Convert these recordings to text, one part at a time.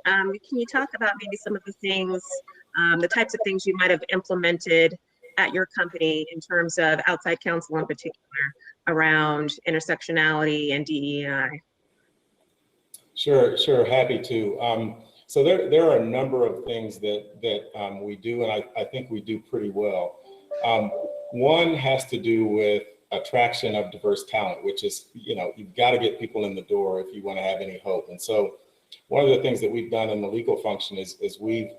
Can you talk about maybe some of the things, the types of things you might have implemented at your company in terms of outside counsel in particular around intersectionality and DEI? Sure, happy to. So there are a number of things that we do, and I think we do pretty well. One has to do with attraction of diverse talent, which is, you've got to get people in the door if you want to have any hope. And so one of the things that we've done in the legal function is we've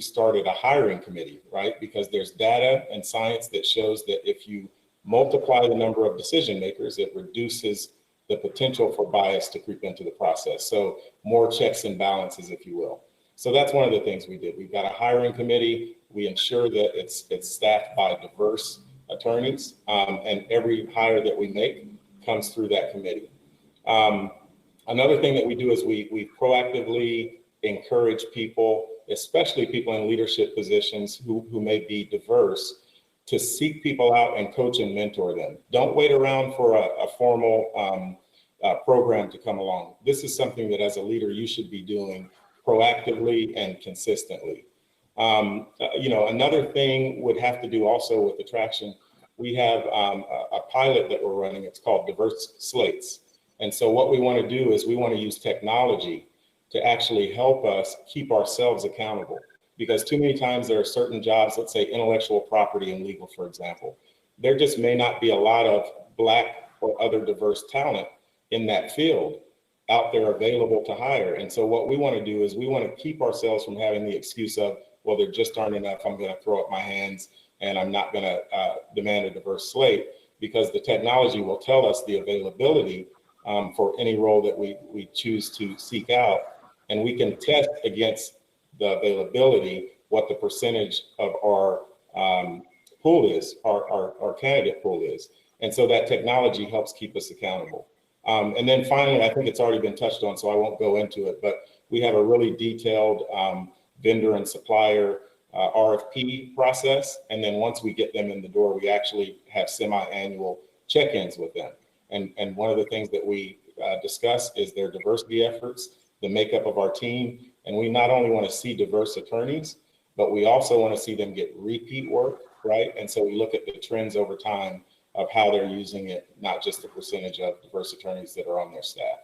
started a hiring committee, right? Because there's data and science that shows that if you multiply the number of decision makers, it reduces the potential for bias to creep into the process. So more checks and balances, if you will. So that's one of the things we did. We've got a hiring committee. We ensure that it's staffed by diverse attorneys, and every hire that we make comes through that committee. Another thing that we do is we proactively encourage people, especially people in leadership positions who may be diverse, to seek people out and coach and mentor them. Don't wait around for a formal program to come along. This is something that as a leader you should be doing proactively and consistently. Another thing would have to do also with attraction. We have a pilot that we're running. It's called Diverse Slates. And so what we want to do is we want to use technology to actually help us keep ourselves accountable. Because too many times there are certain jobs, let's say intellectual property and legal, for example, there just may not be a lot of Black or other diverse talent in that field out there available to hire. And so what we want to do is we want to keep ourselves from having the excuse of, well, there just aren't enough, I'm going to throw up my hands and I'm not going to demand a diverse slate, because the technology will tell us the availability for any role that we choose to seek out. And we can test against the availability what the percentage of our pool is, our candidate pool is. And so that technology helps keep us accountable. And then finally, I think it's already been touched on, so I won't go into it, but we have a really detailed vendor and supplier RFP process. And then once we get them in the door, we actually have semi-annual check-ins with them. And one of the things that we discuss is their diversity efforts, the makeup of our team. And we not only want to see diverse attorneys, but we also want to see them get repeat work, right? And so we look at the trends over time of how they're using it, not just the percentage of diverse attorneys that are on their staff.